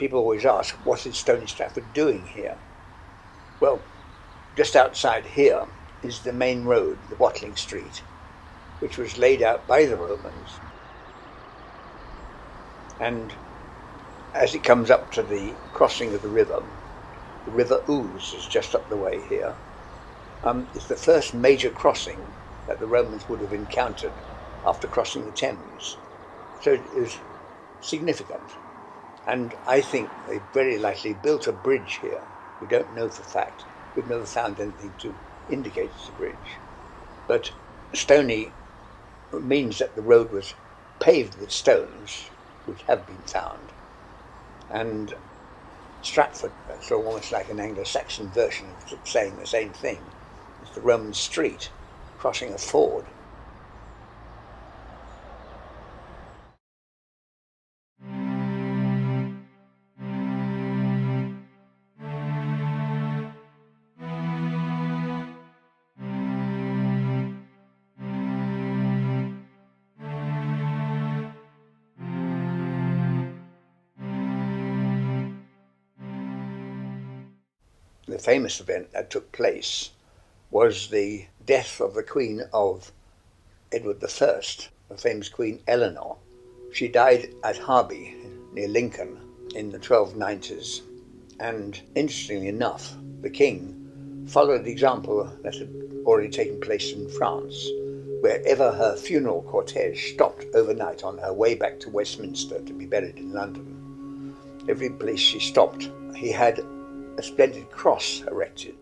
people always ask, what is Stony Stratford doing here? Well, just outside here is the main road, the Watling Street, which was laid out by the Romans. And as it comes up to the crossing of the River Ouse is just up the way here. It's the first major crossing that the Romans would have encountered after crossing the Thames. So it is significant. And I think they very likely built a bridge here. We don't know for fact. We've never found anything to indicate it's a bridge. But Stony means that the road was paved with stones, which have been found. And Stratford, so almost like an Anglo-Saxon version of saying the same thing. It's the Roman street crossing a ford. The famous event that took place was the death of the Queen of Edward I, the famous Queen Eleanor. She died at Harby, near Lincoln, in the 1290s. And interestingly enough, the king followed the example that had already taken place in France. Wherever her funeral cortege stopped overnight on her way back to Westminster to be buried in London, every place she stopped, he had a splendid cross erected.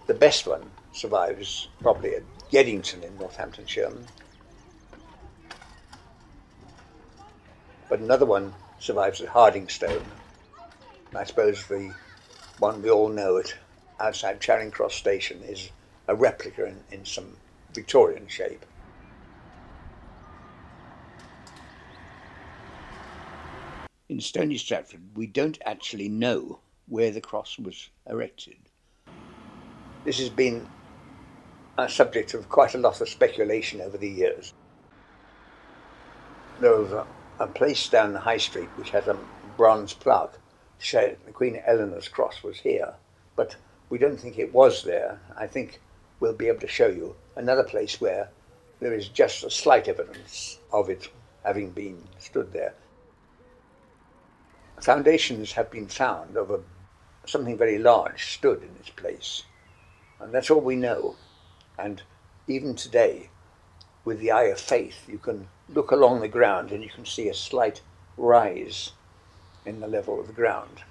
The best one survives probably at Geddington in Northamptonshire. But another one survives at Hardingstone. I suppose the one we all know at outside Charing Cross Station is a replica in some Victorian shape. In Stony Stratford, we don't actually know where the cross was erected. This has been a subject of quite a lot of speculation over the years. There was a place down the High Street which has a bronze plaque to show that the Queen Eleanor's cross was here, but we don't think it was there. I think we'll be able to show you another place where there is just a slight evidence of it having been stood there. Foundations have been found of something very large stood in this place, and that's all we know. And even today, with the eye of faith, you can look along the ground and you can see a slight rise in the level of the ground.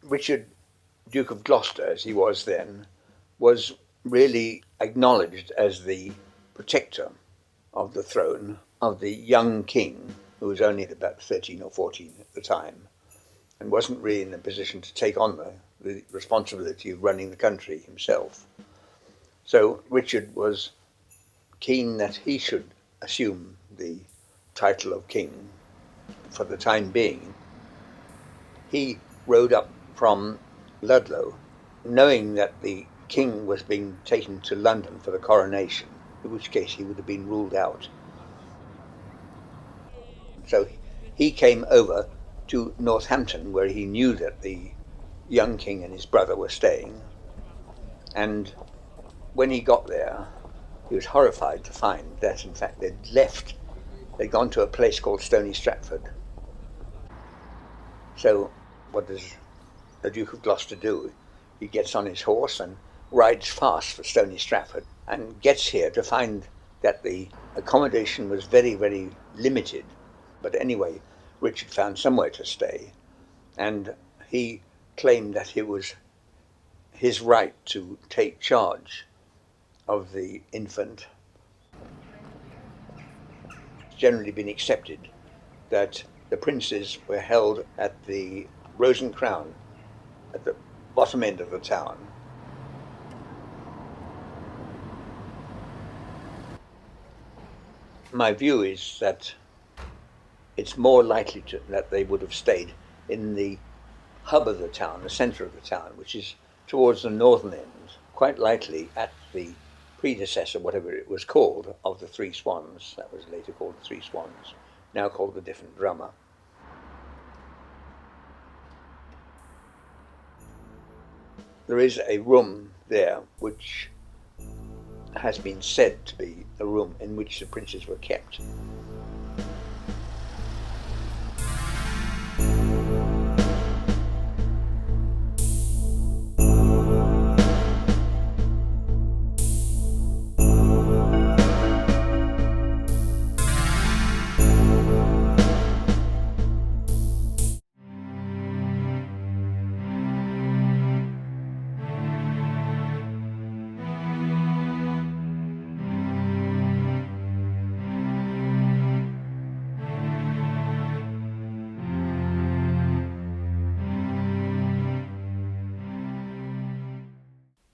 Richard, Duke of Gloucester, as he was then, was really acknowledged as the protector of the throne of the young king, who was only about 13 or 14 at the time, and wasn't really in a position to take on the responsibility of running the country himself. So Richard was keen that he should assume the title of king for the time being. He rode up from Ludlow, knowing that the king was being taken to London for the coronation, in which case he would have been ruled out. So he came over to Northampton, where he knew that the young king and his brother were staying, And when he got there, he was horrified to find that, in fact, they'd gone to a place called Stony Stratford. So, what does the Duke of Gloucester do? He gets on his horse and rides fast for Stony Stratford and gets here to find that the accommodation was very, very limited. But anyway, Richard found somewhere to stay, and he claimed that it was his right to take charge of the infant. It's generally been accepted that the princes were held at the Rose and Crown at the bottom end of the town. My view is that it's more likely that they would have stayed in the hub of the town, the centre of the town, which is towards the northern end, quite likely at the predecessor, whatever it was called, of the Three Swans. That was later called the Three Swans, now called the Different Drummer. There is a room there which has been said to be a room in which the princes were kept.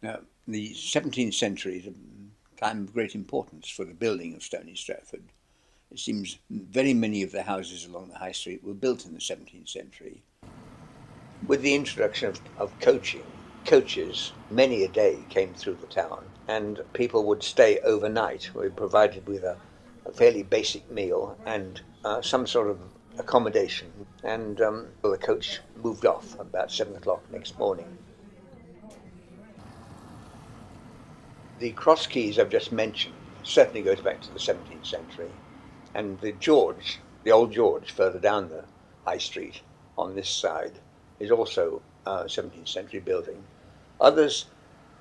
Now, the 17th century is a time of great importance for the building of Stony Stratford. It seems very many of the houses along the high street were built in the 17th century. With the introduction of coaches, many a day came through the town, and people would stay overnight. We were provided with a fairly basic meal and some sort of accommodation, and the coach moved off about 7 o'clock next morning. The cross keys I've just mentioned certainly goes back to the 17th century, and the old George, further down the high street on this side, is also a 17th century building. Others,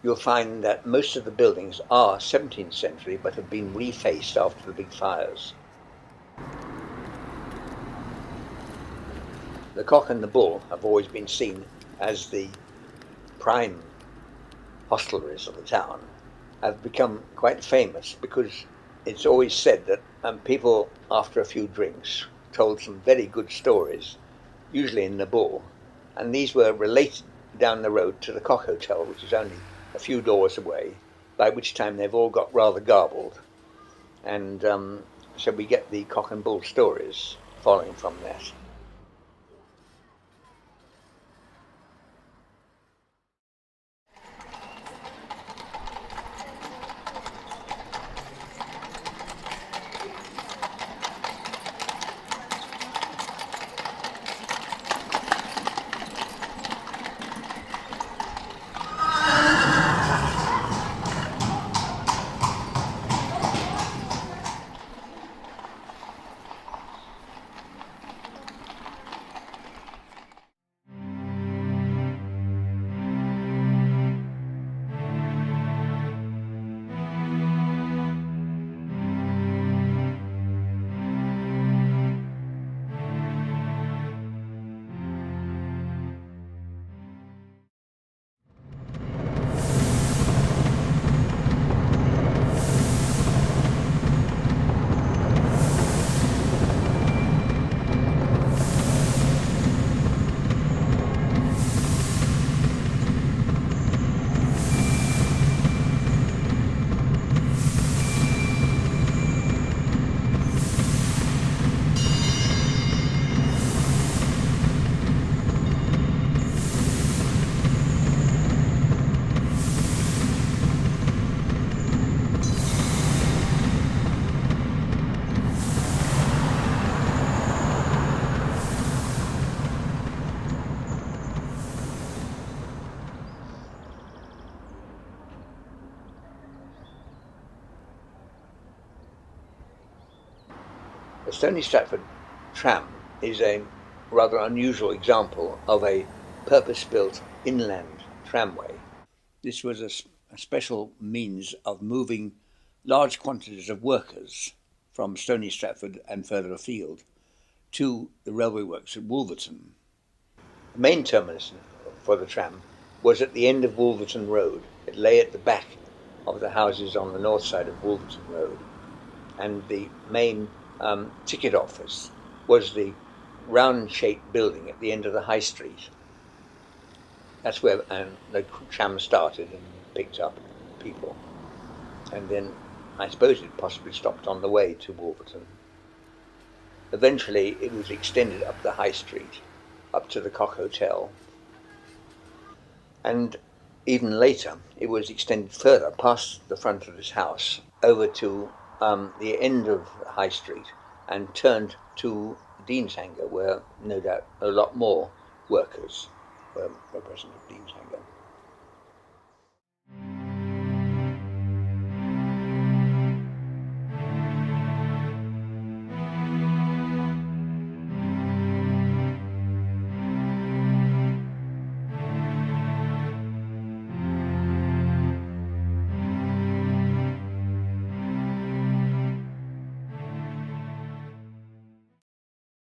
you'll find that most of the buildings are 17th century but have been refaced after the big fires. The Cock and the Bull have always been seen as the prime hostelries of the town, have become quite famous because it's always said that people, after a few drinks, told some very good stories, usually in the Bull, and these were related down the road to the Cock Hotel, which is only a few doors away, by which time they've all got rather garbled, and so we get the Cock and Bull stories following from that. The Stony Stratford tram is a rather unusual example of a purpose-built inland tramway. This was a special means of moving large quantities of workers from Stony Stratford and further afield to the railway works at Wolverton. The main terminus for the tram was at the end of Wolverton Road. It lay at the back of the houses on the north side of Wolverton Road, and the main ticket office was the round-shaped building at the end of the high street. That's where the tram started and picked up people. And then I suppose it possibly stopped on the way to Wolverton. Eventually it was extended up the high street, up to the Cock Hotel. And even later it was extended further past the front of this house over to the end of the high street and turned to Dean's Hanger, where no doubt a lot more workers were present at Dean's Hanger.